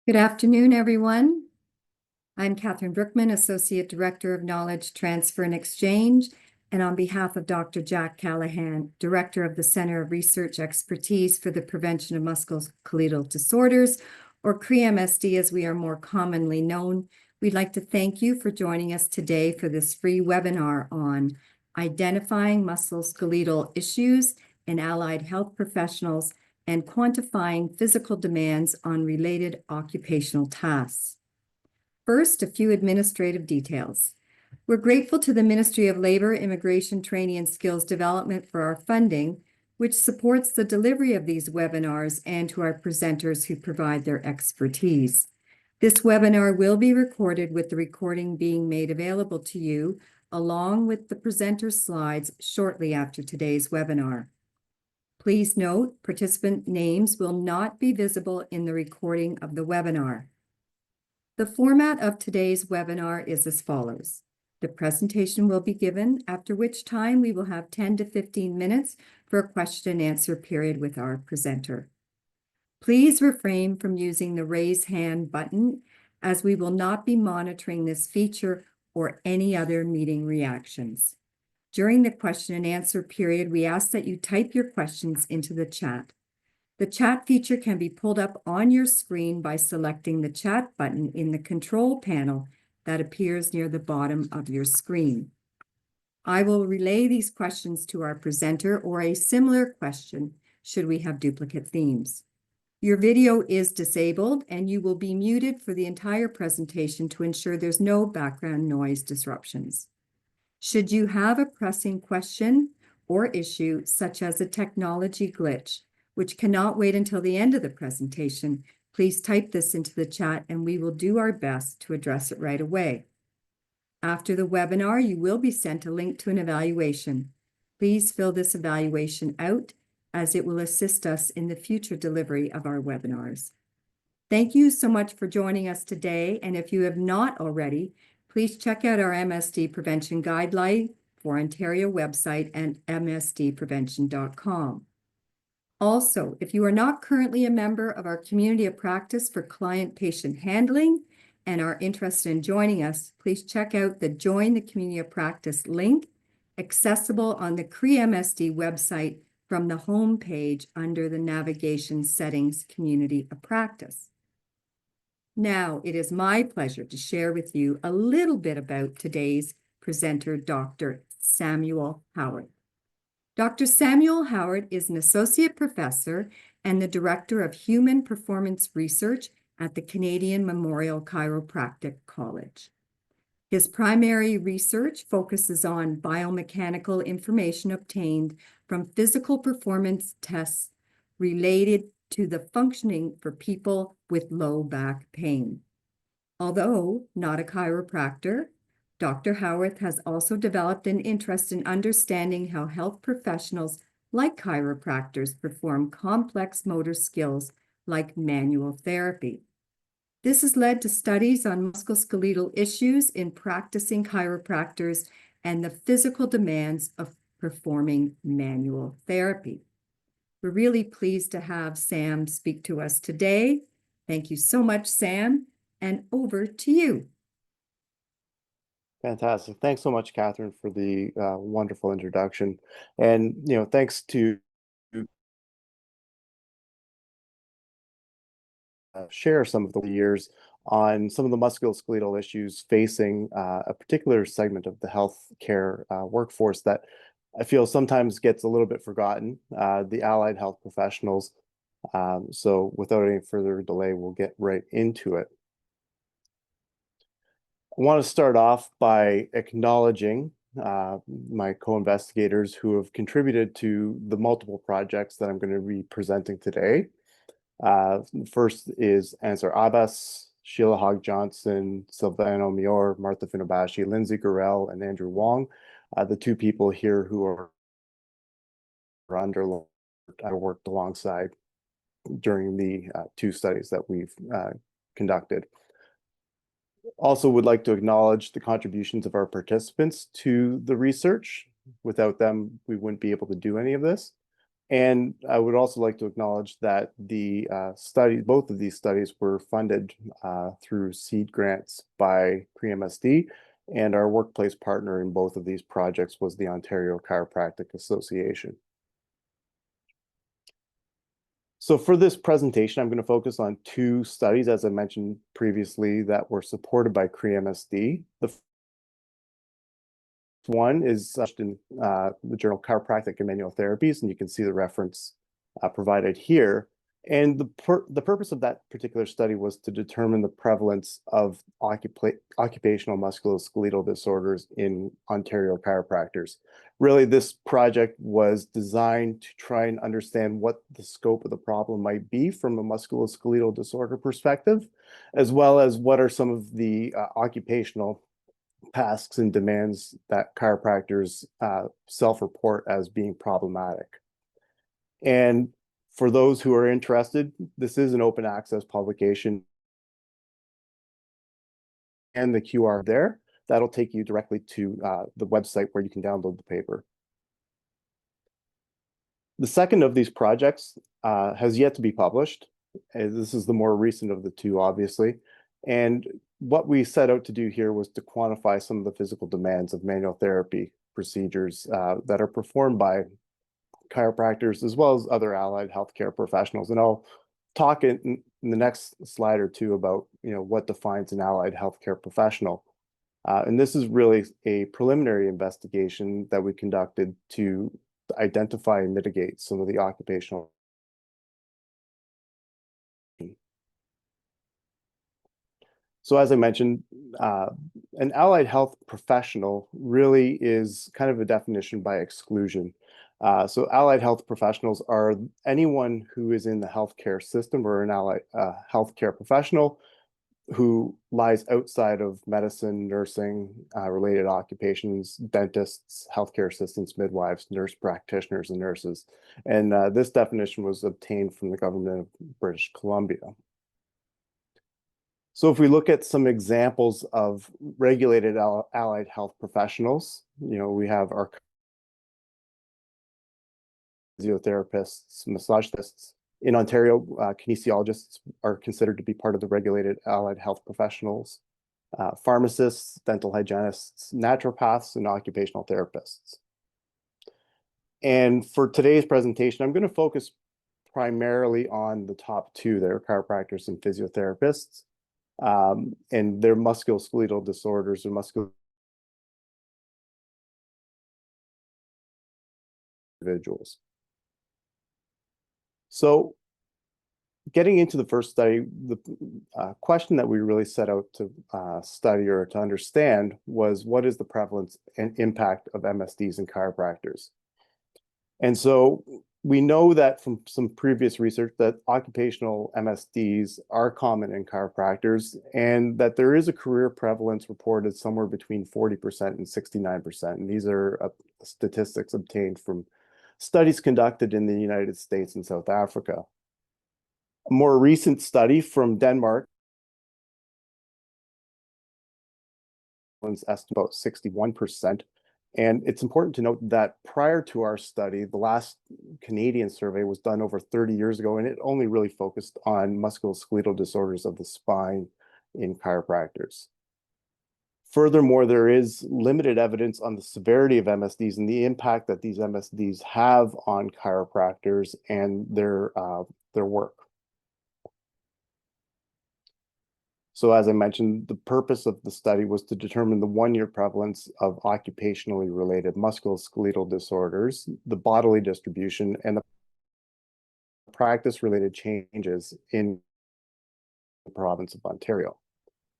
Good afternoon, everyone. I'm Catherine Brookman, Associate Director of Knowledge Transfer and Exchange, and on behalf of Dr. Jack Callahan, Director of the Center of Research Expertise for the Prevention of Musculoskeletal Disorders, or CRE-MSD as we are more commonly known, we'd like to thank you for joining us today for this free webinar on identifying musculoskeletal issues in allied health professionals and quantifying physical demands on related occupational tasks. First, a few administrative details. We're grateful to the Ministry of Labor, Immigration, Training, and Skills Development for our funding, which supports the delivery of these webinars, and to our presenters who provide their expertise. This webinar will be recorded, with the recording being made available to you, along with the presenter's slides shortly after today's webinar. Please note, participant names will not be visible in the recording of the webinar. The format of today's webinar is as follows. The presentation will be given, after which time we will have 10 to 15 minutes for a question and answer period with our presenter. Please refrain from using the raise hand button, as we will not be monitoring this feature or any other meeting reactions. During the question and answer period, we ask that you type your questions into the chat. The chat feature can be pulled up on your screen by selecting the chat button in the control panel that appears near the bottom of your screen. I will relay these questions to our presenter or a similar question should we have duplicate themes. Your video is disabled and you will be muted for the entire presentation to ensure there's no background noise disruptions. Should you have a pressing question or issue, such as a technology glitch, which cannot wait until the end of the presentation, please type this into the chat and we will do our best to address it right away. After the webinar, you will be sent a link to an evaluation. Please fill this evaluation out, as it will assist us in the future delivery of our webinars. Thank you so much for joining us today, and if you have not already, please check out our MSD Prevention Guideline for Ontario website and msdprevention.com. Also, if you are not currently a member of our community of practice for client-patient handling and are interested in joining us, please check out the Join the Community of Practice link, accessible on the CRE-MSD website from the home page under the Navigation Settings Community of Practice. Now, it is my pleasure to share with you a little bit about today's presenter, Dr. Samuel Howarth. Dr. Samuel Howarth is an associate professor and the director of human performance research at the Canadian Memorial Chiropractic College. His primary research focuses on biomechanical information obtained from physical performance tests related to the functioning for people with low back pain. Although not a chiropractor, Dr. Howarth has also developed an interest in understanding how health professionals like chiropractors perform complex motor skills like manual therapy. This has led to studies on musculoskeletal issues in practicing chiropractors and the physical demands of performing manual therapy. We're really pleased to have Sam speak to us today. Thank you so much, Sam, and over to you. Fantastic. Thanks so much, Catherine, for the wonderful introduction. And, thanks to share some of the years on some of the musculoskeletal issues facing a particular segment of the healthcare workforce that I feel sometimes gets a little bit forgotten, the allied health professionals. So without any further delay, we'll get right into it. I want to start off by acknowledging my co-investigators who have contributed to the multiple projects that I'm going to be presenting today. First is Ansar Abbas, Sheila Hogg-Johnson, Silvano Mior, Martha Funabashi, Lindsay Gurel, and Andrew Wong, the two people here who are I worked alongside during the two studies that we've conducted. Also would like to acknowledge the contributions of our participants to the research. Without them, we wouldn't be able to do any of this. And I would also like to acknowledge that the both of these studies were funded through seed grants by CRE-MSD, and our workplace partner in both of these projects was the Ontario Chiropractic Association. So for this presentation, I'm going to focus on two studies, as I mentioned previously, that were supported by CRE-MSD. The one is in the journal Chiropractic and Manual Therapies, and you can see the reference provided here. And the purpose of that particular study was to determine the prevalence of occupational musculoskeletal disorders in Ontario chiropractors. Really, this project was designed to try and understand what the scope of the problem might be from a musculoskeletal disorder perspective, as well as what are some of the occupational tasks and demands that chiropractors self-report as being problematic. And for those who are interested, this is an open access publication, and the QR there, that'll take you directly to the website where you can download the paper. The second of these projects has yet to be published. This is the more recent of the two, obviously. And what we set out to do here was to quantify some of the physical demands of manual therapy procedures that are performed by chiropractors as well as other allied healthcare professionals. And I'll talk in the next slide or two about what defines an allied healthcare professional. And this is really a preliminary investigation that we conducted to identify and mitigate some of the occupational. So as I mentioned, an allied health professional really is kind of a definition by exclusion. So allied health professionals are anyone who is in the healthcare system or an allied healthcare professional who lies outside of medicine, nursing, related occupations, dentists, healthcare assistants, midwives, nurse practitioners, and nurses. And this definition was obtained from the government of British Columbia. So if we look at some examples of regulated allied health professionals, we have our physiotherapists, massage therapists. In Ontario, kinesiologists are considered to be part of the regulated allied health professionals, pharmacists, dental hygienists, naturopaths, and occupational therapists. And for today's presentation, I'm going to focus primarily on the top two there, chiropractors and physiotherapists, and their musculoskeletal disorders or muscular individuals. So getting into the first study, the question that we really set out to study or to understand was what is the prevalence and impact of MSDs in chiropractors? And so we know that from some previous research that occupational MSDs are common in chiropractors and that there is a career prevalence reported somewhere between 40% and 69%. And these are statistics obtained from studies conducted in the United States and South Africa. A more recent study from Denmark estimates about 61%. And it's important to note that prior to our study, the last Canadian survey was done over 30 years ago, and it only really focused on musculoskeletal disorders of the spine in chiropractors. Furthermore, there is limited evidence on the severity of MSDs and the impact that these MSDs have on chiropractors and their work. So as I mentioned, the purpose of the study was to determine the one-year prevalence of occupationally related musculoskeletal disorders, the bodily distribution, and the practice-related changes in the province of Ontario.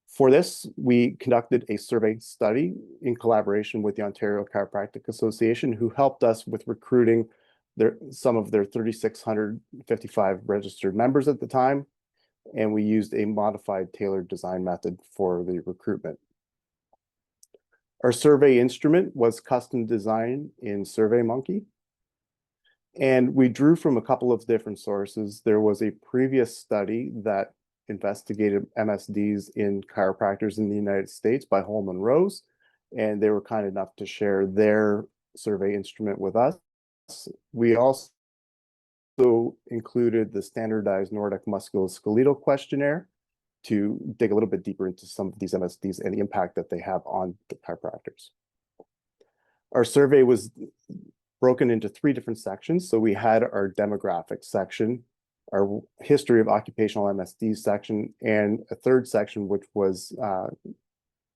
For this, we conducted a survey study in collaboration with the Ontario Chiropractic Association, who helped us with recruiting some of their 3,655 registered members at the time. And we used a modified tailored design method for the recruitment. Our survey instrument was custom designed in SurveyMonkey. And we drew from a couple of different sources. There was a previous study that investigated MSDs in chiropractors in the United States by Holman Rose, and they were kind enough to share their survey instrument with us. We also also included the standardized Nordic musculoskeletal questionnaire to dig a little bit deeper into some of these MSDs and the impact that they have on the chiropractors. Our survey was broken into 3 different sections. So we had our demographics section, our history of occupational MSD section, and a 3rd section, which was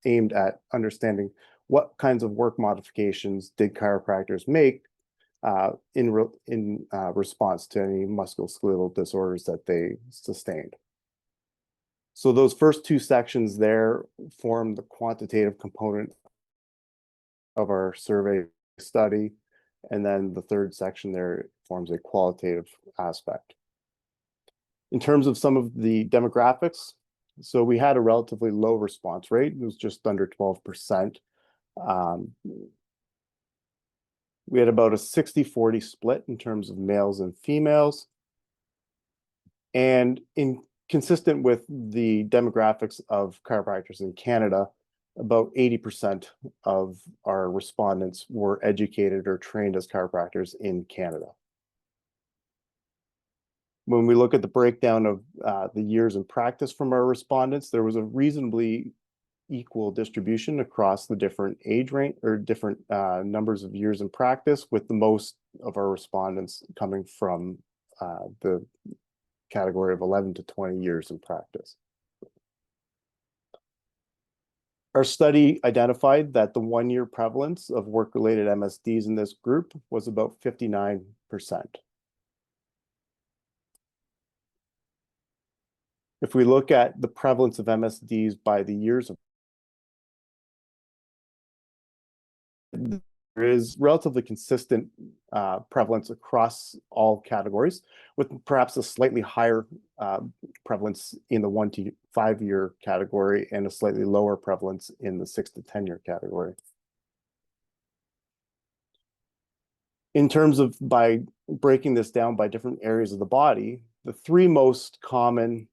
aimed at understanding what kinds of work modifications did chiropractors make in response to any musculoskeletal disorders that they sustained. So those first 2 sections there form the quantitative component of our survey study, and then the 3rd section there forms a qualitative aspect. In terms of some of the demographics, so we had a relatively low response rate. It was just under 12%. We had about a 60-40 split in terms of males and females. And consistent with the demographics of chiropractors in Canada, about 80% of our respondents were educated or trained as chiropractors in Canada. When we look at the breakdown of the years in practice from our respondents, there was a reasonably equal distribution across the different age range or different numbers of years in practice, with the most of our respondents coming from the category of 11 to 20 years in practice. Our study identified that the 1-year prevalence of work-related MSDs in this group was about 59%. If we look at the prevalence of MSDs by the years of there is relatively consistent prevalence across all categories, with perhaps a slightly higher prevalence in the 1 to 5 year category and a slightly lower prevalence in the 6 to 10 year category. In terms of by breaking this down by different areas of the body, the 3 most common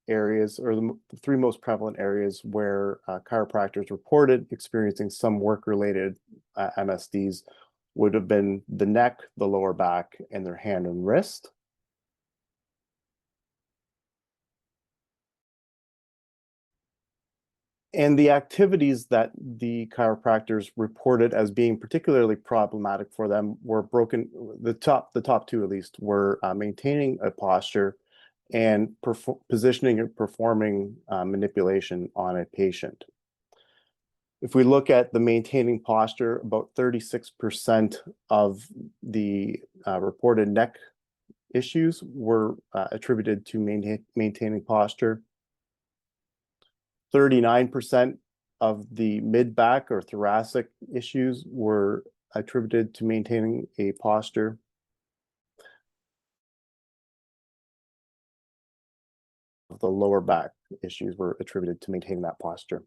areas, or the 3 most prevalent areas where chiropractors reported experiencing some work-related MSDs would have been the neck, the lower back, and their hand and wrist. And the activities that the chiropractors reported as being particularly problematic for them were broken. The top 2 at least were maintaining a posture and positioning and performing manipulation on a patient. If we look at the maintaining posture, about 36% of the reported neck issues were attributed to maintaining posture. 39% of the mid-back or thoracic issues were attributed to maintaining a posture. The lower back issues were attributed to maintaining that posture.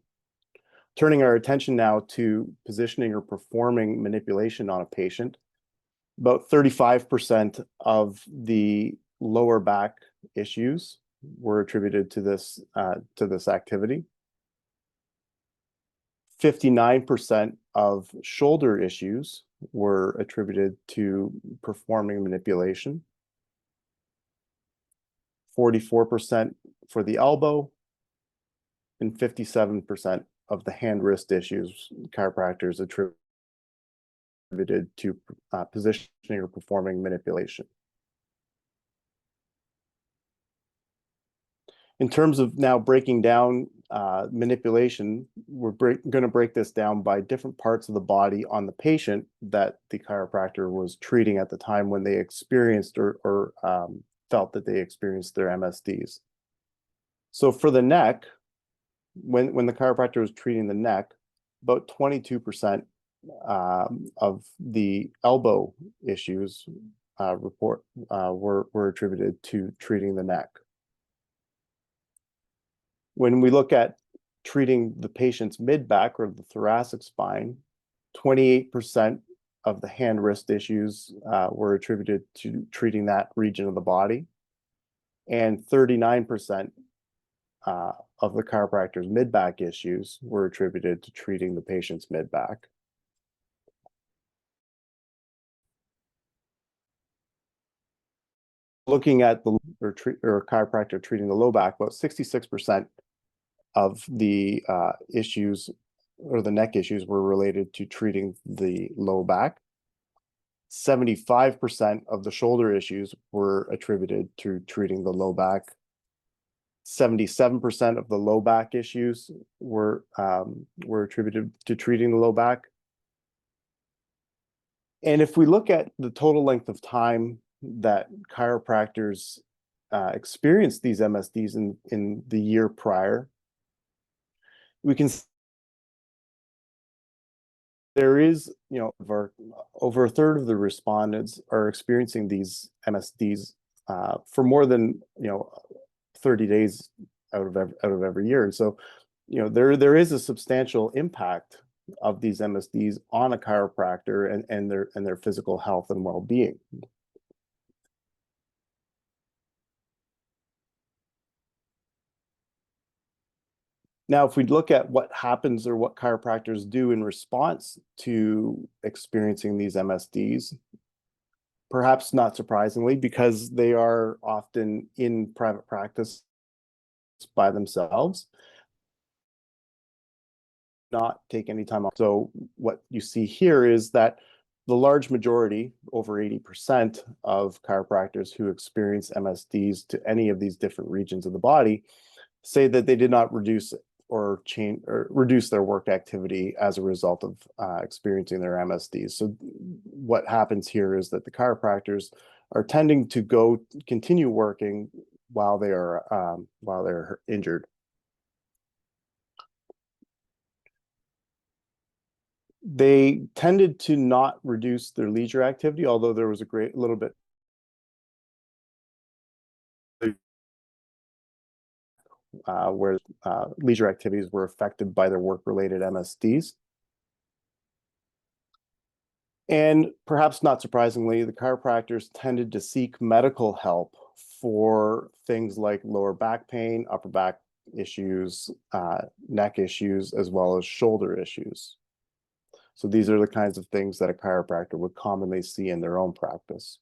Turning our attention now to positioning or performing manipulation on a patient, about 35% of the lower back issues were attributed to this activity. 59% of shoulder issues were attributed to performing manipulation. 44% for the elbow, and 57% of the hand-wrist issues chiropractors attributed to positioning or performing manipulation. In terms of now breaking down manipulation, we're going to break this down by different parts of the body on the patient that the chiropractor was treating at the time when they experienced or felt that they experienced their MSDs. So for the neck, when the chiropractor was treating the neck, about 22% of the elbow issues were attributed to treating the neck. When we look at treating the patient's mid-back or the thoracic spine, 28% of the hand-wrist issues were attributed to treating that region of the body, and 39% of the chiropractor's mid-back issues were attributed to treating the patient's mid-back. looking at the or chiropractor treating the low back, about 66% of the issues or the neck issues were related to treating the low back. 75% of the shoulder issues were attributed to treating the low back. 77% of the low back issues were attributed to treating the low back. And if we look at the total length of time that chiropractors experienced these MSDs in the year prior, we can there is, over a third of the respondents are experiencing these MSDs for more than 30 days out of every year. And so, there is a substantial impact of these MSDs on a chiropractor and their physical health and well-being. Now, if we look at what happens or what chiropractors do in response to experiencing these MSDs, perhaps not surprisingly, because they are often in private practice by themselves, not take any time off. So what you see here is that the large majority, over 80% of chiropractors who experience MSDs to any of these different regions of the body say that they did not reduce or change or reduce their work activity as a result of experiencing their MSDs. So what happens here is that the chiropractors are tending to continue working while they're injured. They tended to not reduce their leisure activity, although there was a little bit where leisure activities were affected by their work-related MSDs. And perhaps not surprisingly, the chiropractors tended to seek medical help for things like lower back pain, upper back issues, neck issues, as well as shoulder issues. So these are the kinds of things that a chiropractor would commonly see in their own practice.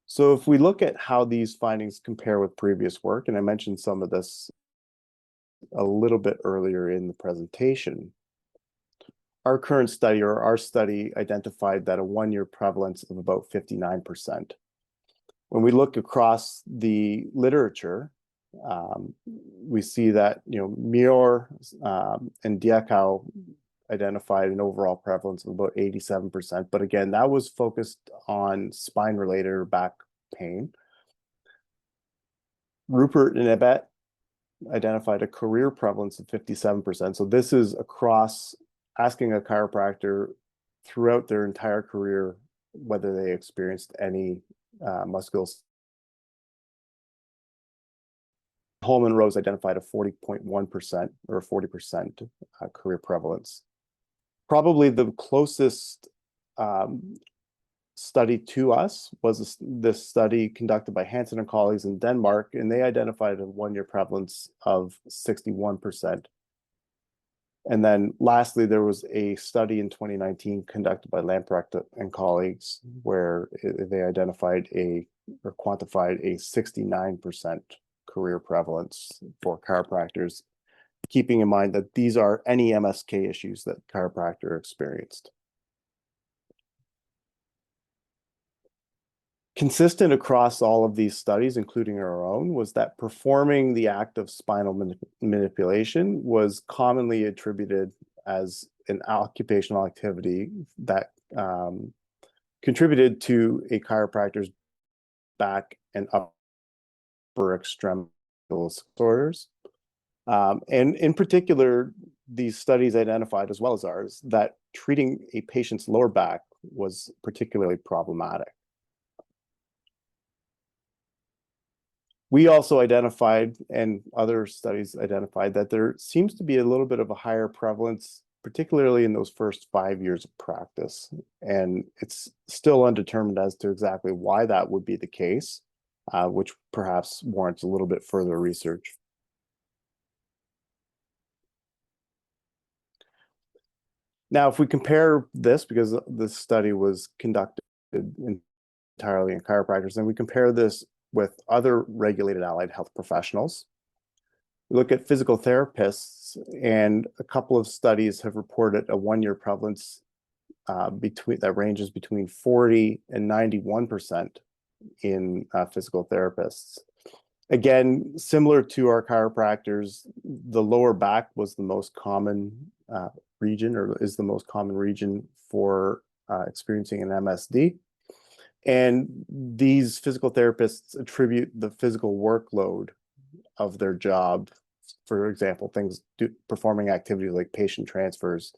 So if we look at how these findings compare with previous work, and I mentioned some of this a little bit earlier in the presentation, our current study or our study identified that a 1-year prevalence of about 59%. When we look across the literature, we see that Muir and Diakow identified an overall prevalence of about 87%. But again, that was focused on spine-related or back pain. Rupert and Ebet identified a career prevalence of 57%. So this is across asking a chiropractor throughout their entire career whether they experienced any musculoskeletal. Holman Rose identified a 40.1% or a 40% career prevalence. Probably the closest study to us was this study conducted by Hansen and colleagues in Denmark, and they identified a 1-year prevalence of 61%. And then lastly, there was a study in 2019 conducted by Lamprecht and colleagues where they identified or quantified a 69% career prevalence for chiropractors, keeping in mind that these are any MSK issues that chiropractor experienced. Consistent across all of these studies, including our own, was that performing the act of spinal manipulation was commonly attributed as an occupational activity that contributed to a chiropractor's back and upper extremity disorders. And in particular, these studies identified, as well as ours, that treating a patient's lower back was particularly problematic. We also identified, and other studies identified, that there seems to be a little bit of a higher prevalence, particularly in those first 5 years of practice. And it's still undetermined as to exactly why that would be the case, which perhaps warrants a little bit further research. Now, if we compare this, because this study was conducted entirely in chiropractors, and we compare this with other regulated allied health professionals, we look at physical therapists, and a couple of studies have reported a 1-year prevalence that ranges between 40 and 91% in physical therapists. Again, similar to our chiropractors, the lower back was the most common region, or is the most common region for experiencing an MSD. And these physical therapists attribute the physical workload of their job, for example, performing activities like patient transfers,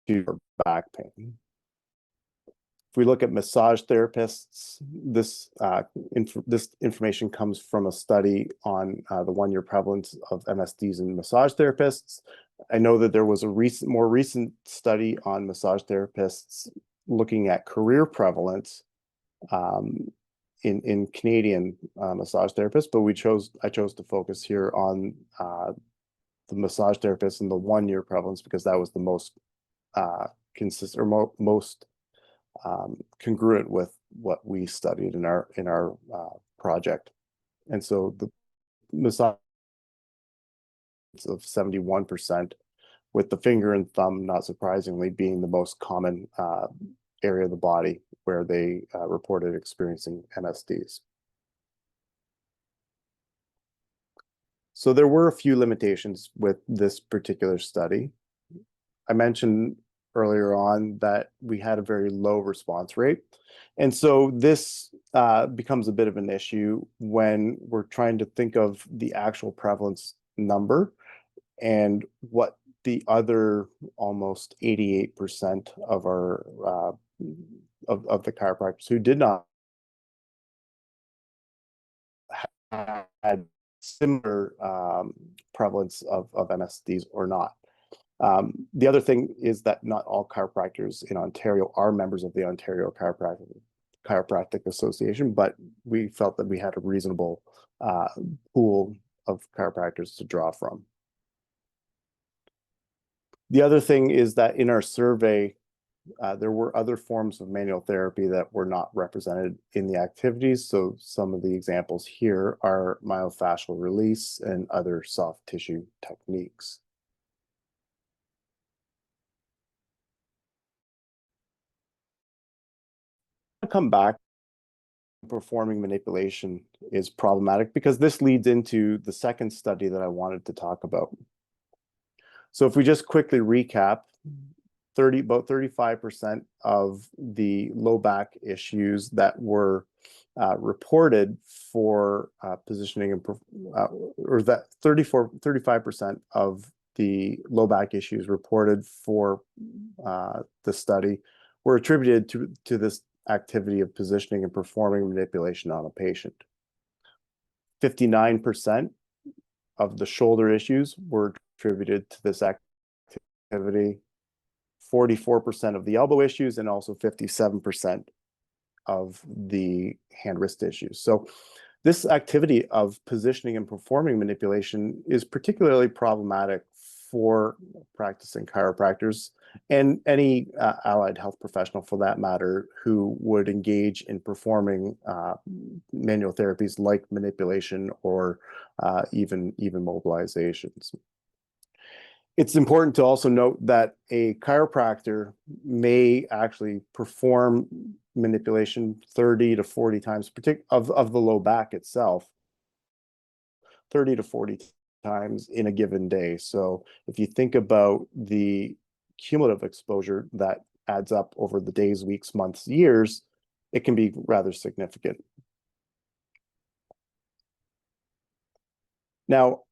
to back pain. If we look at massage therapists, this information comes from a study on the 1-year prevalence of MSDs in massage therapists. I know that there was a more recent study on massage therapists looking at career prevalence in Canadian massage therapists, but I chose to focus here on the massage therapists and the 1-year prevalence, because that was the most consistent, or most congruent with what we studied in our project. And so the massage of 71%, with the finger and thumb, not surprisingly, being the most common area of the body where they reported experiencing MSDs. So there were a few limitations with this particular study. I mentioned earlier on that we had a very low response rate. And so this becomes a bit of an issue when we're trying to think of the actual prevalence number and what the other almost 88% of our of the chiropractors who did not had similar prevalence of MSDs or not. The other thing is that not all chiropractors in Ontario are members of the Ontario Chiropractic Association, but we felt that we had a reasonable pool of chiropractors to draw from. The other thing is that in our survey, there were other forms of manual therapy that were not represented in the activities. So some of the examples here are myofascial release and other soft tissue techniques. Come back, performing manipulation is problematic, because this leads into the second study that I wanted to talk about. So if we just quickly recap, about 35% of the low back issues that were reported for positioning and or that 35% of the low back issues reported for the study were attributed to this activity of positioning and performing manipulation on a patient. 59% of the shoulder issues were attributed to this activity, 44% of the elbow issues, and also 57% of the hand-wrist issues. So this activity of positioning and performing manipulation is particularly problematic for practicing chiropractors and any allied health professional, for that matter, who would engage in performing manual therapies like manipulation or even mobilizations. It's important to also note that a chiropractor may actually perform manipulation 30 to 40 times of the low back itself, 30 to 40 times in a given day. So if you think about the cumulative exposure that adds up over the days, weeks, months, years, it can be rather significant. Now,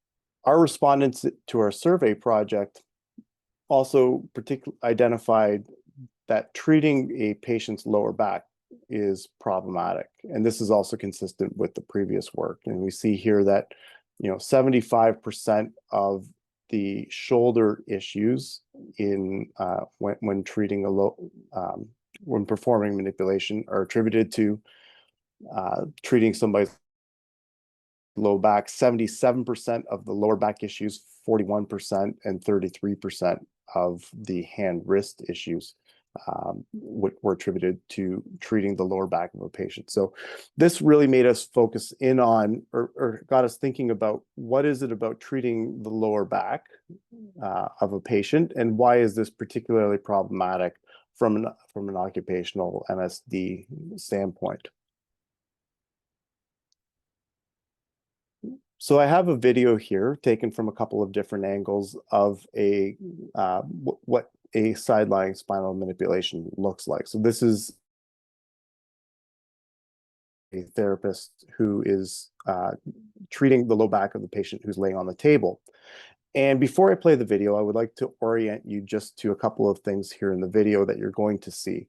our respondents to our survey project also identified that treating a patient's lower back is problematic. And this is also consistent with the previous work. And we see here that 75% of the shoulder issues in when treating when performing manipulation are attributed to treating somebody's low back, 77% of the lower back issues, 41%, and 33% of the hand wrist issues were attributed to treating the lower back of a patient. So this really made us focus in on, or got us thinking about, what is it about treating the lower back of a patient, and why is this particularly problematic from an occupational MSD standpoint? So I have a video here taken from a couple of different angles of what a sideline spinal manipulation looks like. So this is a therapist who is treating the low back of the patient who's laying on the table. And before I play the video, I would like to orient you just to a couple of things here in the video that you're going to see.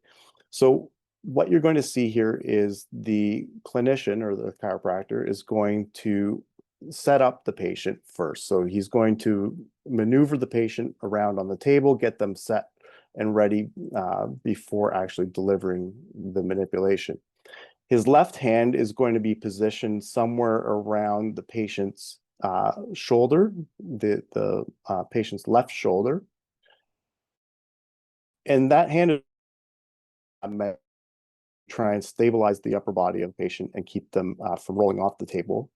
So what you're going to see here is the clinician, or the chiropractor, is going to set up the patient first. So he's going to maneuver the patient around on the table, get them set and ready before actually delivering the manipulation. His left hand is going to be positioned somewhere around the patient's shoulder, the patient's left shoulder. And that hand is try and stabilize the upper body of the patient and keep them from rolling off the table.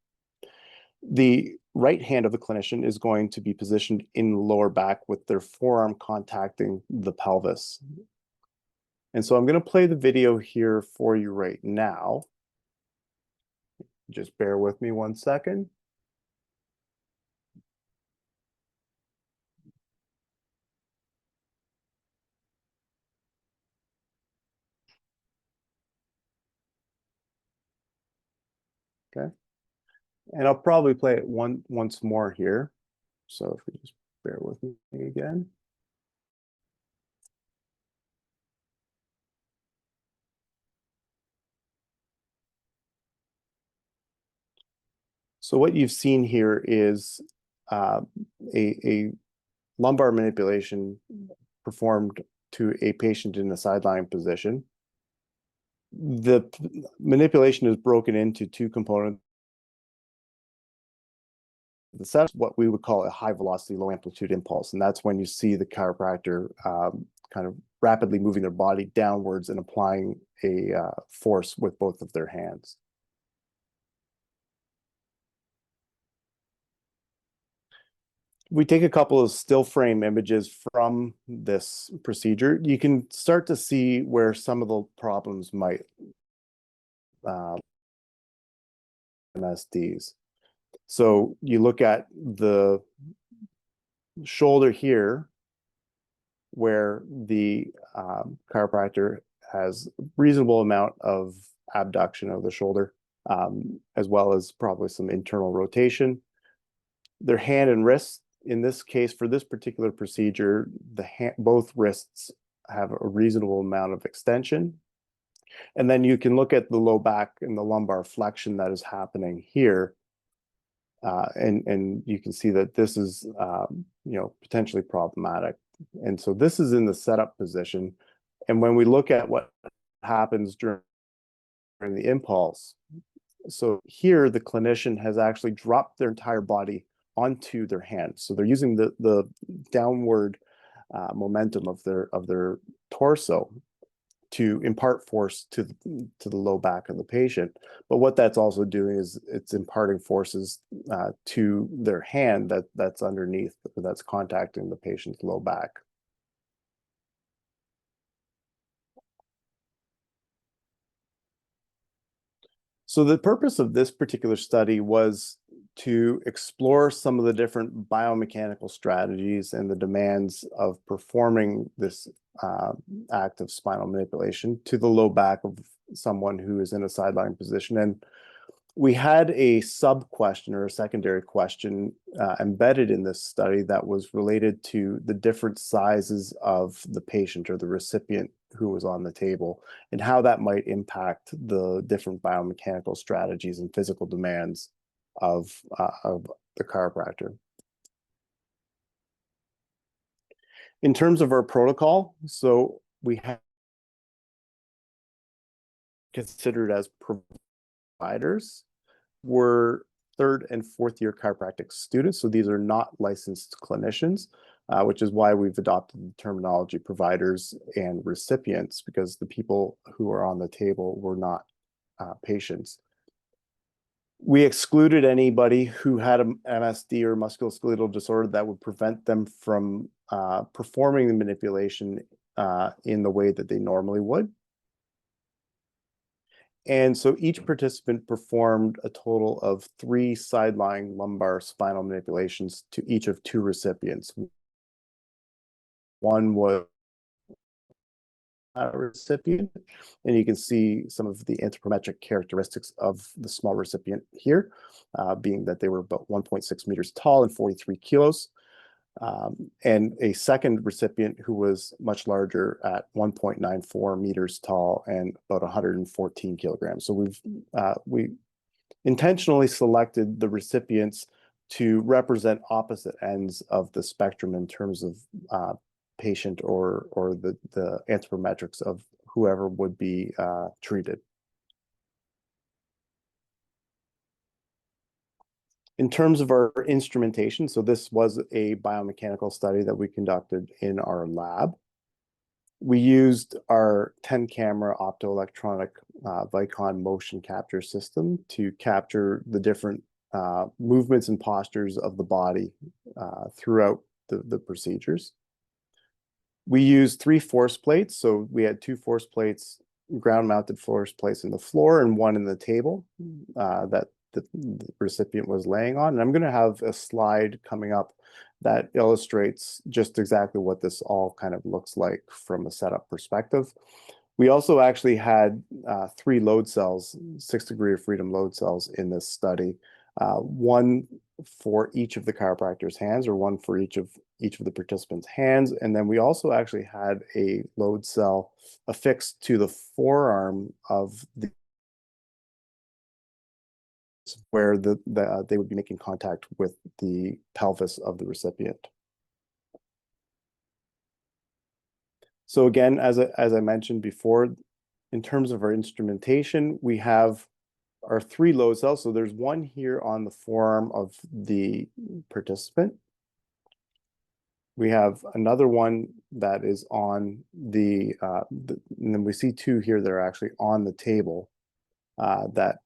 The right hand of the clinician is going to be positioned in the lower back with their forearm contacting the pelvis. And so I'm going to play the video here for you right now. Just bear with me 1 second. Okay. And I'll probably play it once more here. So if we just bear with me again. So what you've seen here is a lumbar manipulation performed to a patient in a sideline position. The manipulation is broken into two components. The set is what we would call a high velocity, low amplitude impulse. And that's when you see the chiropractor kind of rapidly moving their body downwards and applying a force with both of their hands. We take a couple of still frame images from this procedure. You can start to see where some of the problems might MSDs. So you look at the shoulder here, where the chiropractor has a reasonable amount of abduction of the shoulder, as well as probably some internal rotation. Their hand and wrist, in this case, for this particular procedure, both wrists have a reasonable amount of extension. And then you can look at the low back and the lumbar flexion that is happening here. And you can see that this is potentially problematic. And so this is in the setup position. And when we look at what happens during the impulse, so here the clinician has actually dropped their entire body onto their hands. So they're using the downward momentum of their torso to impart force to the low back of the patient. But what that's also doing is it's imparting forces to their hand that's underneath, that's contacting the patient's low back. So the purpose of this particular study was to explore some of the different biomechanical strategies and the demands of performing this act of spinal manipulation to the low back of someone who is in a sideline position. And we had a sub-question, or a secondary question, embedded in this study that was related to the different sizes of the patient or the recipient who was on the table, and how that might impact the different biomechanical strategies and physical demands of the chiropractor. In terms of our protocol, so we have considered as providers were third and fourth year chiropractic students. So these are not licensed clinicians, which is why we've adopted the terminology providers and recipients, because the people who are on the table were not patients. We excluded anybody who had a MSD or musculoskeletal disorder that would prevent them from performing the manipulation in the way that they normally would. And so each participant performed a total of 3 side-lying lumbar spinal manipulations to each of 2 recipients. One was a recipient, and you can see some of the anthropometric characteristics of the small recipient here, being that they were about 1.6 meters tall and 43 kilos. And a second recipient who was much larger at 1.94 meters tall and about 114 kilograms. So we intentionally selected the recipients to represent opposite ends of the spectrum in terms of patient or the anthropometrics of whoever would be treated. In terms of our instrumentation, so this was a biomechanical study that we conducted in our lab. We used our 10-camera optoelectronic Vicon motion capture system to capture the different movements and postures of the body throughout the procedures. We used 3 force plates, so we had 2 force plates, ground-mounted force plates in the floor and 1 in the table that the recipient was laying on. And I'm going to have a slide coming up that illustrates just exactly what this all kind of looks like from a setup perspective. We also actually had 3 load cells, 6 degree of freedom load cells in this study, 1 for each of the chiropractor's hands, or 1 for each of the participants' hands. And then we also actually had a load cell affixed to the forearm of the where they would be making contact with the pelvis of the recipient. So again, as I mentioned before, in terms of our instrumentation, we have our 3 load cells. So there's 1 here on the forearm of the participant. We have another one that is on and then we see 2 here that are actually on the table that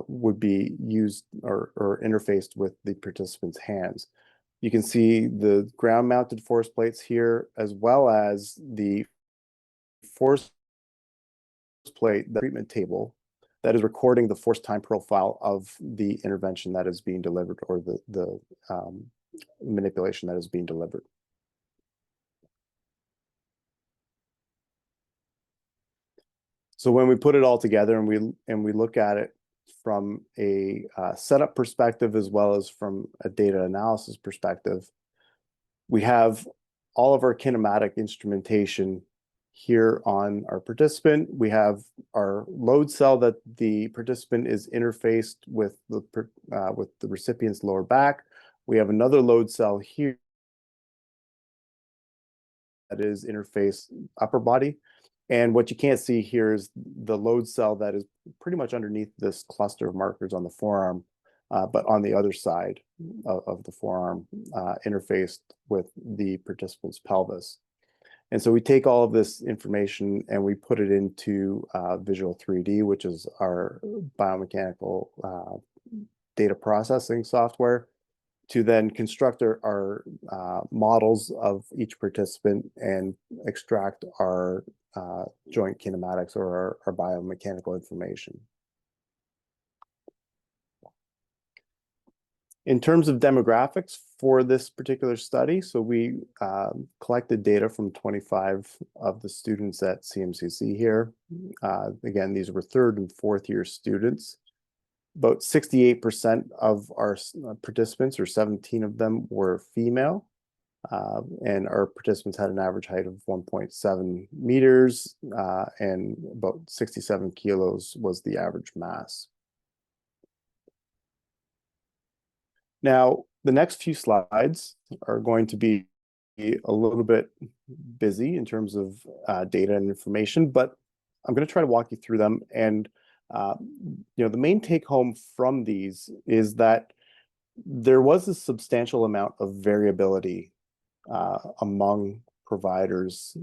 would be used or interfaced with the participant's hands. You can see the ground-mounted force plates here, as well as the force plate, the treatment table that is recording the force time profile of the intervention that is being delivered, or the manipulation that is being delivered. So when we put it all together and we look at it from a setup perspective as well as from a data analysis perspective, we have all of our kinematic instrumentation here on our participant. We have our load cell that the participant is interfaced with the recipient's lower back. We have another load cell here that is interfaced upper body. And what you can't see here is the load cell that is pretty much underneath this cluster of markers on the forearm, but on the other side of the forearm, interfaced with the participant's pelvis. And so we take all of this information and we put it into Visual 3D, which is our biomechanical data processing software, to then construct our models of each participant and extract our joint kinematics, or our biomechanical information. In terms of demographics for this particular study, so we collected data from 25 of the students at CMCC here. Again, these were 3rd and 4th year students. About 68% of our participants, or 17 of them, were female. And our participants had an average height of 1.7 meters, and about 67 kilos was the average mass. Now, the next few slides are going to be a little bit busy in terms of data and information, but I'm going to try to walk you through them. And The main take home from these is that there was a substantial amount of variability among providers,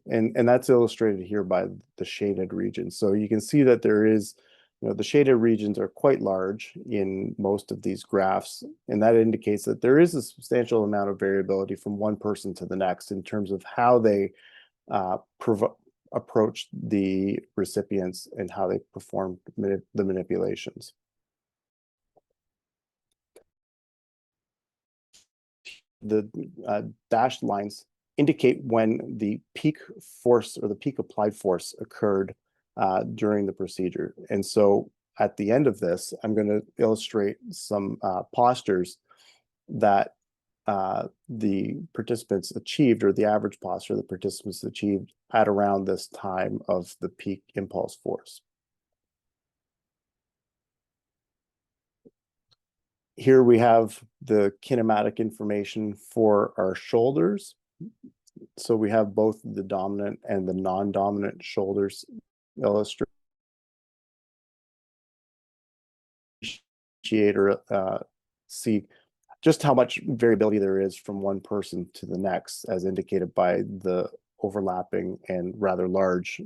and that's illustrated here by the shaded regions. So you can see that there is, the shaded regions are quite large in most of these graphs, and that indicates that there is a substantial amount of variability from one person to the next in terms of how they approach the recipients and how they perform the manipulations. The dashed lines indicate when the peak force or the peak applied force occurred during the procedure. And so at the end of this, I'm going to illustrate some postures that the participants achieved, or the average posture the participants achieved at around this time of the peak impulse force. Here we have the kinematic information for our shoulders. So we have both the dominant and the non-dominant shoulders illustrated or see just how much variability there is from one person to the next, as indicated by the overlapping and rather large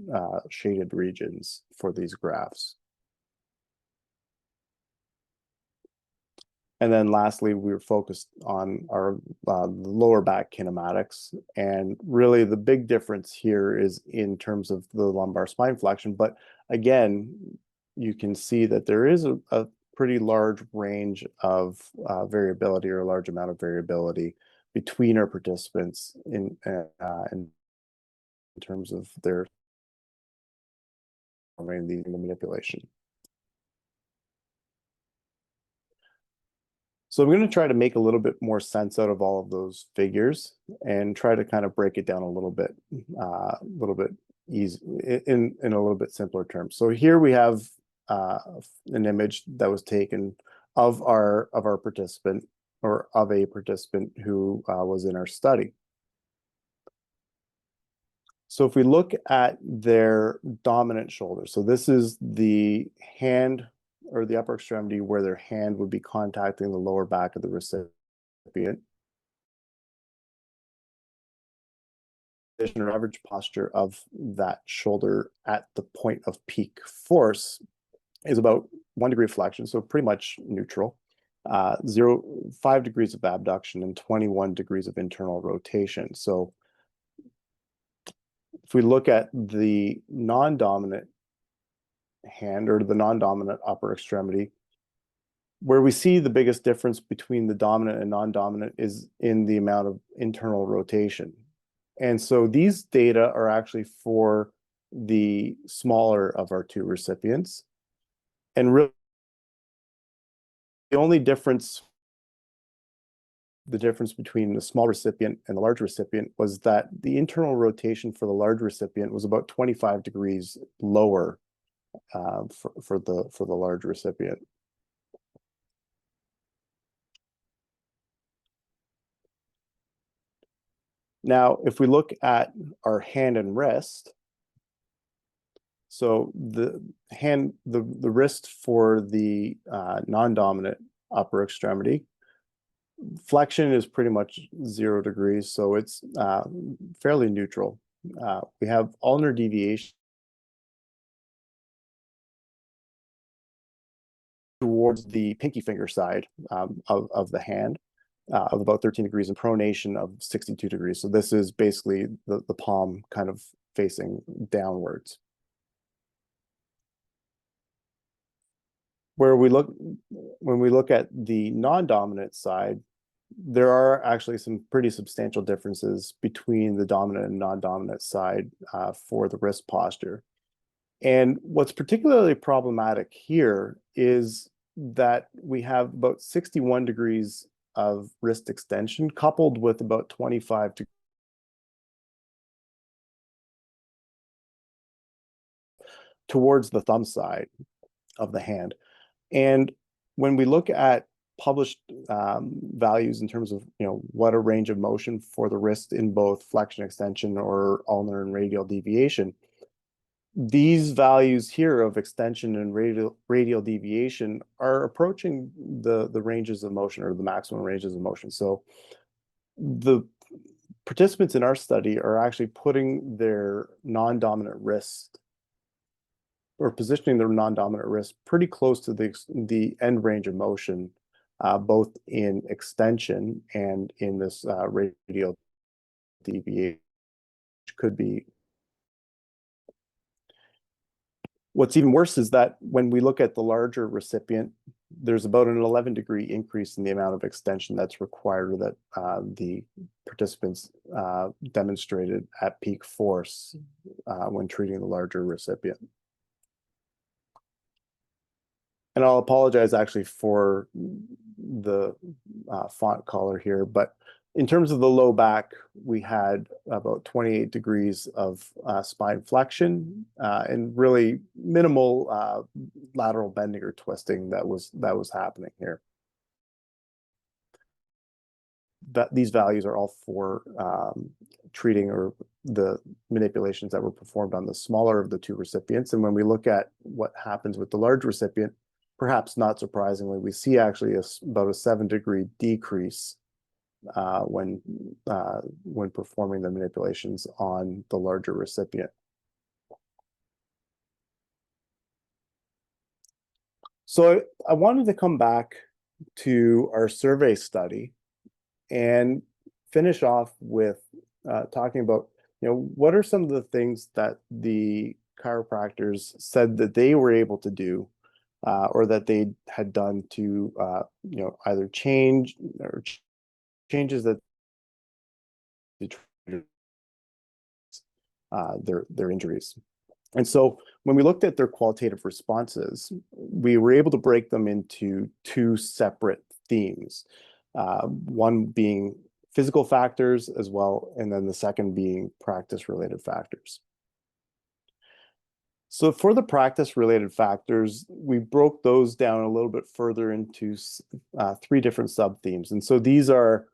shaded regions for these graphs. And then lastly, we were focused on our lower back kinematics. And really the big difference here is in terms of the lumbar spine flexion. But again, you can see that there is a pretty large range of variability, or a large amount of variability between our participants in terms of their the manipulation. So I'm going to try to make a little bit more sense out of all of those figures and try to kind of break it down a little bit easy in a little bit simpler terms. So here we have an image that was taken of our participant, or of a participant who was in our study. So if we look at their dominant shoulder, so this is the hand or the upper extremity where their hand would be contacting the lower back of the recipient. Or average posture of that shoulder at the point of peak force is about 1 degree of flexion, so pretty much neutral. 5 degrees of abduction and 21 degrees of internal rotation. So if we look at the non-dominant hand, or the non-dominant upper extremity, where we see the biggest difference between the dominant and non-dominant is in the amount of internal rotation. And so these data are actually for the smaller of our two recipients. And really, the only difference, the difference between the small recipient and the large recipient, was that the internal rotation for the large recipient was about 25 degrees lower for the large recipient. Now, if we look at our hand and wrist, so the wrist for the non-dominant upper extremity, flexion is pretty much 0 degrees, so it's fairly neutral. We have ulnar deviation towards the pinky finger side of the hand of about 13 degrees, and pronation of 62 degrees. So this is basically the palm kind of facing downwards. When we look at the non-dominant side, there are actually some pretty substantial differences between the dominant and non-dominant side for the wrist posture. And what's particularly problematic here is that we have about 61 degrees of wrist extension coupled with about 25 degrees towards the thumb side of the hand. And when we look at published values in terms of what a range of motion for the wrist in both flexion, extension, or ulnar and radial deviation, these values here of extension and radial deviation are approaching the ranges of motion, or the maximum ranges of motion. So the participants in our study are actually putting their non-dominant wrist, or positioning their non-dominant wrist pretty close to the end range of motion, both in extension and in this radial deviation, which could be. What's even worse is that when we look at the larger recipient, there's about an 11-degree increase in the amount of extension that's required, that the participants demonstrated at peak force when treating the larger recipient. And I'll apologize actually for the font color here, but in terms of the low back, we had about 28 degrees of spine flexion and really minimal lateral bending or twisting that was happening here. These values are all for treating or the manipulations that were performed on the smaller of the two recipients. And when we look at what happens with the large recipient, perhaps not surprisingly, we see actually about a 7-degree decrease when performing the manipulations on the larger recipient. So I wanted to come back to our survey study and finish off with talking about, what are some of the things that the chiropractors said that they were able to do or that they had done to, either change or changes that their injuries. And so when we looked at their qualitative responses, we were able to break them into two separate themes. One being physical factors as well, and then the second being practice-related factors. So for the practice-related factors, we broke those down a little bit further into 3 different sub-themes. And so these are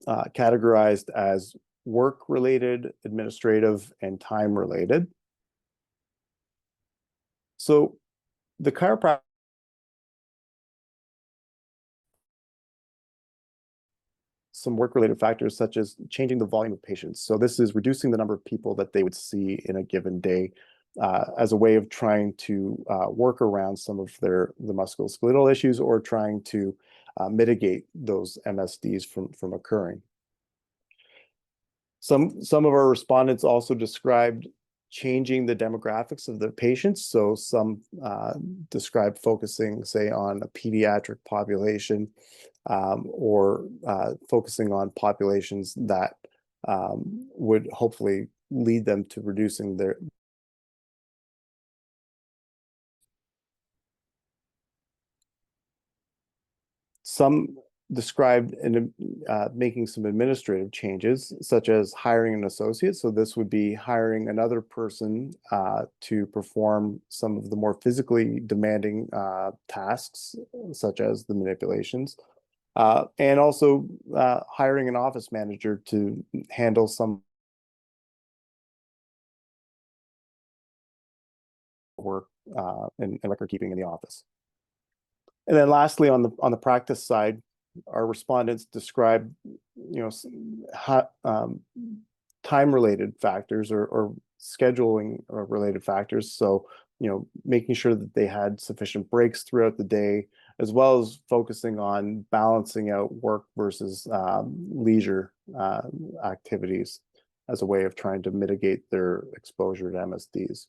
categorized as work-related, administrative, and time-related. So the chiropractor some work-related factors such as changing the volume of patients. So this is reducing the number of people that they would see in a given day as a way of trying to work around some of the musculoskeletal issues, or trying to mitigate those MSDs from occurring. Some of our respondents also described changing the demographics of the patients. So some described focusing, say, on a pediatric population, or focusing on populations that would hopefully lead them to reducing their some described in making some administrative changes, such as hiring an associate. So this would be hiring another person to perform some of the more physically demanding tasks, such as the manipulations, and also hiring an office manager to handle some work and record keeping in the office. And then lastly, on the practice side, our respondents described, time-related factors or scheduling related factors. So, making sure that they had sufficient breaks throughout the day, as well as focusing on balancing out work versus leisure activities as a way of trying to mitigate their exposure to MSDs.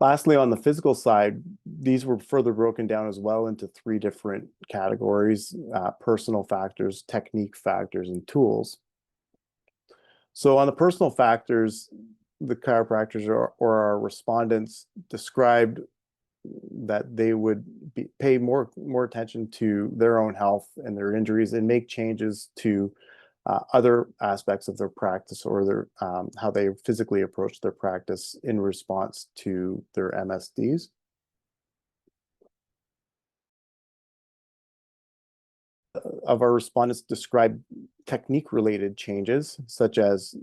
Lastly, on the physical side, these were further broken down as well into 3 different categories: personal factors, technique factors, and tools. So on the personal factors, the chiropractors or our respondents described that they would pay more attention to their own health and their injuries, and make changes to other aspects of their practice, or their how they physically approach their practice in response to their MSDs. of our respondents described technique-related changes, such as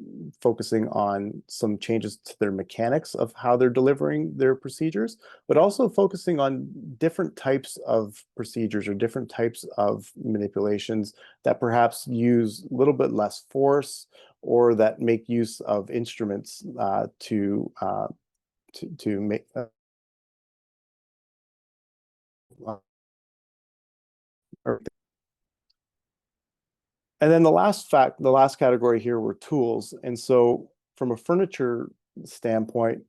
focusing on some changes to their mechanics of how they're delivering their procedures, but also focusing on different types of procedures or different types of manipulations that perhaps use a little bit less force or that make use of instruments to make and then the last category here were tools. And so from a furniture standpoint,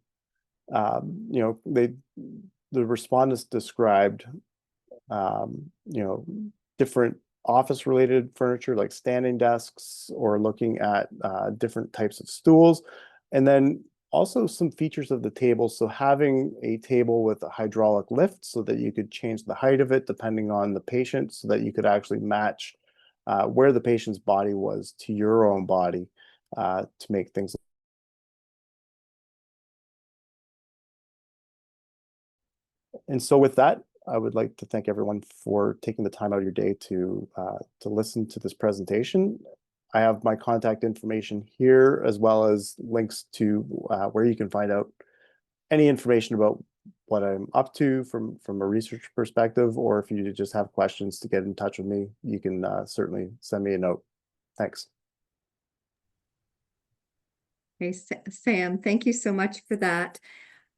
the respondents described, different office related furniture like standing desks or looking at different types of stools. And then also some features of the table. So having a table with a hydraulic lift so that you could change the height of it depending on the patient so that you could actually match where the patient's body was to your own body to make things. And so with that, I would like to thank everyone for taking the time out of your day to listen to this presentation. I have my contact information here, as well as links to where you can find out any information about what I'm up to from a research perspective, or if you just have questions to get in touch with me, you can certainly send me a note. Thanks. Okay, Sam, thank you so much for that.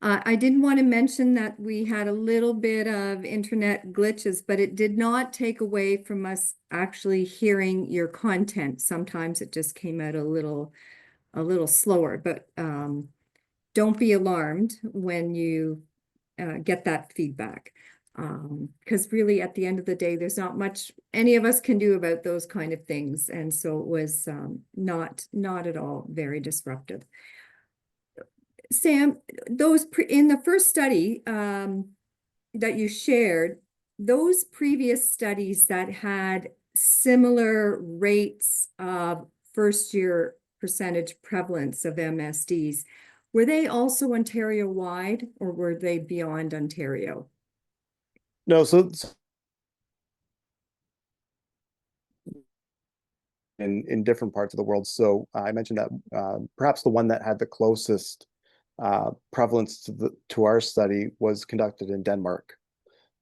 I did want to mention that we had a little bit of internet glitches, but it did not take away from us actually hearing your content. Sometimes it just came out a little slower, but don't be alarmed when you get that feedback. Because really at the end of the day, there's not much any of us can do about those kind of things. And so it was not at all very disruptive. Sam, those in the first study that you shared, those previous studies that had similar rates of first-year percentage prevalence of MSDs, were they also Ontario-wide or were they beyond Ontario? No, so in different parts of the world. So I mentioned that perhaps the one that had the closest prevalence to our study was conducted in Denmark.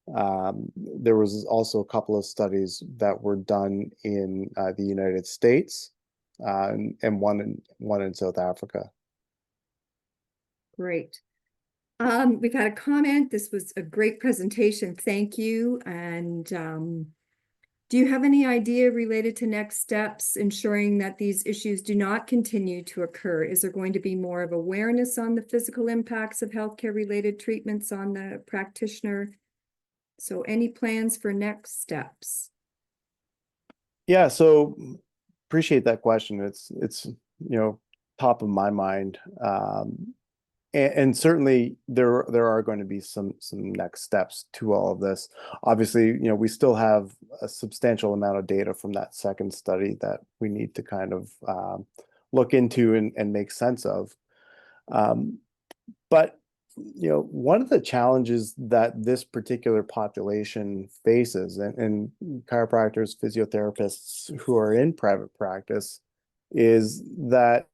There was also a couple of studies that were done in the United States and one in South Africa. Great. We've had a comment. This was a great presentation. Thank you. And do you have any idea related to next steps, ensuring that these issues do not continue to occur? Is there going to be more of awareness on the physical impacts of healthcare-related treatments on the practitioner? So any plans for next steps? Yeah, so appreciate that question. It's top of my mind. And certainly there are going to be some next steps to all of this. Obviously, we still have a substantial amount of data from that second study that we need to kind of look into and make sense of. But one of the challenges that this particular population faces, and chiropractors, physiotherapists who are in private practice, is that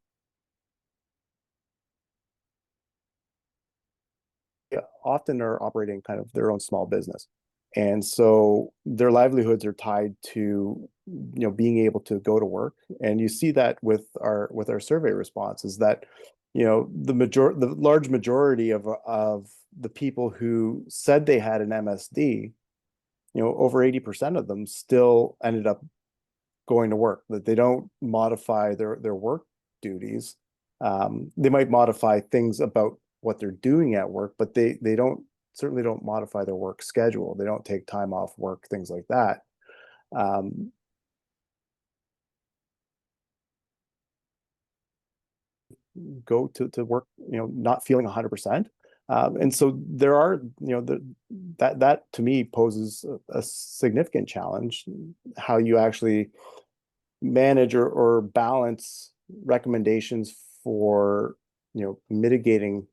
often are operating kind of their own small business. And so their livelihoods are tied to, being able to go to work. And you see that with our survey responses that, the large majority of the people who said they had an MSD, over 80% of them still ended up going to work, that they don't modify their work duties. They might modify things about what they're doing at work, but they certainly don't modify their work schedule. They don't take time off work, things like that. Go to work, not feeling 100%. And so there are, that to me poses a significant challenge, how you actually manage or balance recommendations for, mitigating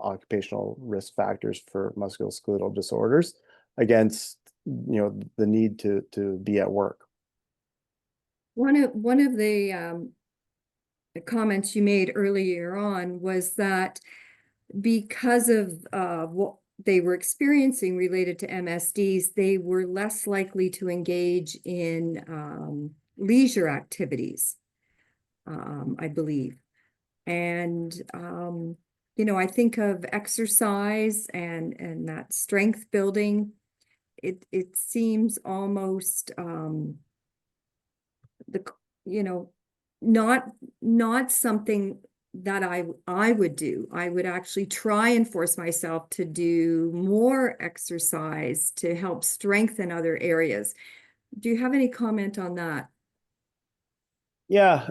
occupational risk factors for musculoskeletal disorders against the need to be at work. One of the comments you made earlier on was that because of what they were experiencing related to MSDs, they were less likely to engage in leisure activities, I believe. And I think of exercise and that strength building. It seems almost the not something that I would do. I would actually try and force myself to do more exercise to help strengthen other areas. Do you have any comment on that? Yeah,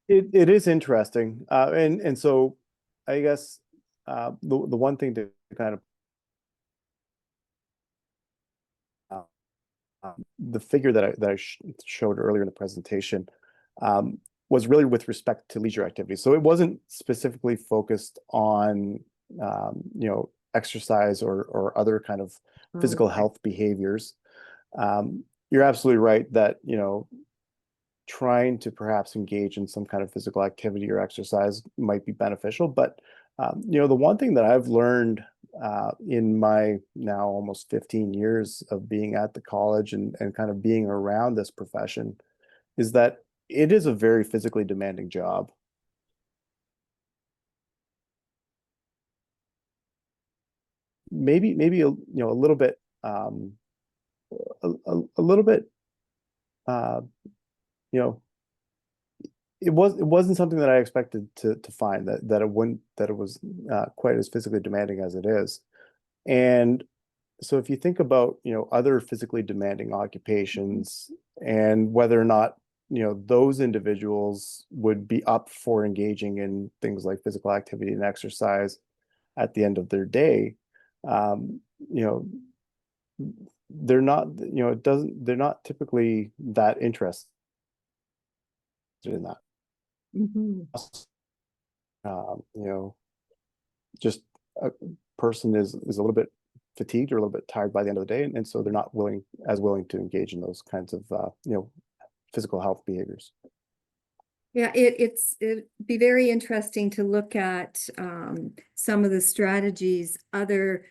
it is interesting. And so I guess the one thing to kind of the figure that I showed earlier in the presentation was really with respect to leisure activities. So it wasn't specifically focused on exercise or other kind of physical health behaviors. You're absolutely right that trying to perhaps engage in some kind of physical activity or exercise might be beneficial. But the one thing that I've learned in my now almost 15 years of being at the college and kind of being around this profession is that it is a very physically demanding job. Maybe a little bit a little bit you know it wasn't something that I expected to find that it was quite as physically demanding as it is. And so if you think about other physically demanding occupations and whether or not those individuals would be up for engaging in things like physical activity and exercise at the end of their day, you know they're not typically that interested in that. Mhm. Just a person is a little bit fatigued or a little bit tired by the end of the day, and so they're not willing to engage in those kinds of physical health behaviors. Yeah, it'd be very interesting to look at some of the strategies other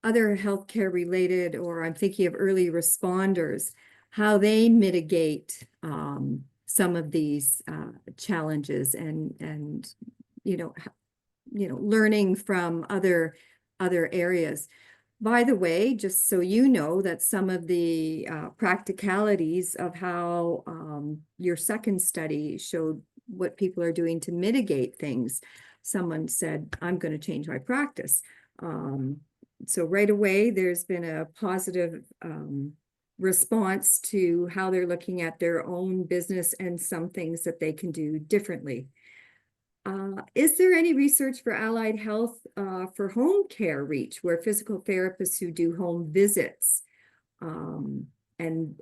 healthcare related, or I'm thinking of early responders, how they mitigate some of these challenges and learning from other areas. By the way, just so you know that some of the practicalities of how your second study showed what people are doing to mitigate things. Someone said, I'm going to change my practice. So right away, there's been a positive response to how they're looking at their own business and some things that they can do differently. Is there any research for allied health for home care reach, where physical therapists who do home visits and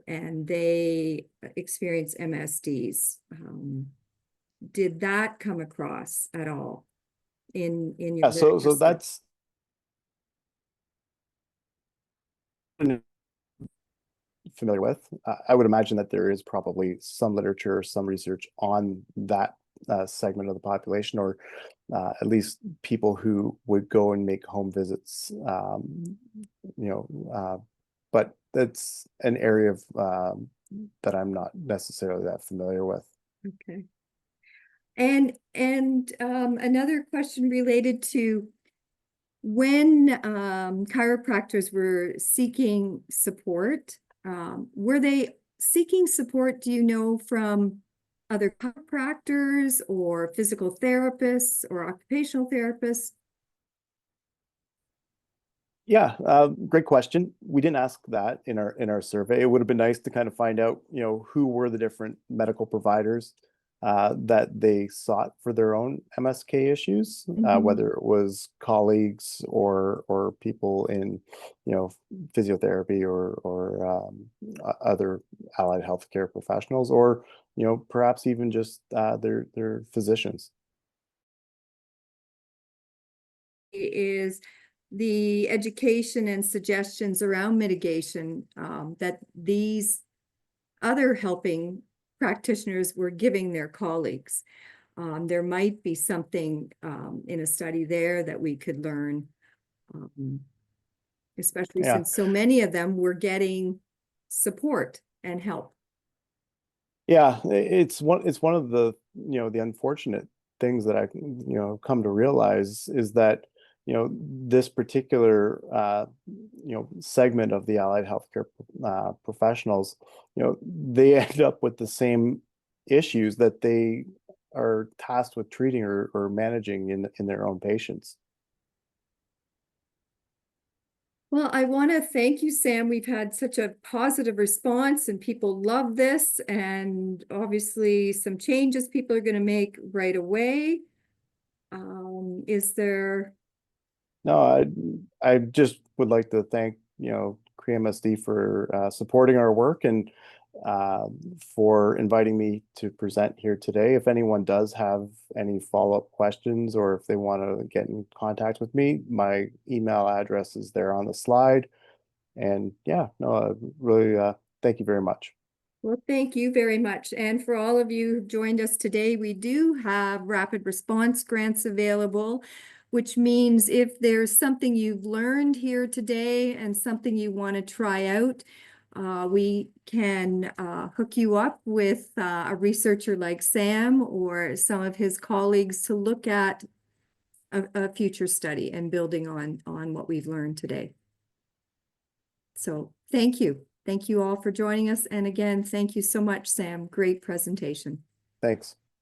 they experience MSDs? Did that come across at all in your Yeah, so literature? that's familiar with. I would imagine that there is probably some literature or some research on that segment of the population, or at least people who would go and make home visits. But that's an area of that I'm not necessarily that familiar with. Okay. And another question related to when chiropractors were seeking support, were they seeking support, do you know, from other chiropractors or physical therapists or occupational therapists? Yeah, great question. We didn't ask that in our survey. It would have been nice to kind of find out, who were the different medical providers that they sought for their own MSK issues, whether it was colleagues or people in, physiotherapy or other allied healthcare professionals, or perhaps even just their physicians. Is the education and suggestions around mitigation that these other helping practitioners were giving their colleagues. There might be something in a study there that we could learn, especially Yeah. since so many of them were getting support and help. Yeah, it's one of the, the unfortunate things that I, come to realize is that, this particular, segment of the allied healthcare professionals, they end up with the same issues that they are tasked with treating or managing in their own patients. Well, I want to thank you, Sam. We've had such a positive response and people love this, and obviously some changes people are going to make right away. Is there? No, I just would like to thank, CRE-MSD for supporting our work and for inviting me to present here today. If anyone does have any follow-up questions or if they want to get in contact with me, my email address is there on the slide. And yeah, no, really, thank you very much. Well, thank you very much. And for all of you who joined us today, we do have rapid response grants available, which means if there's something you've learned here today and something you want to try out, we can hook you up with a researcher like Sam or some of his colleagues to look at a future study and building on what we've learned today. So thank you. Thank you all for joining us. And again, thank you so much, Sam. Great presentation. Thanks.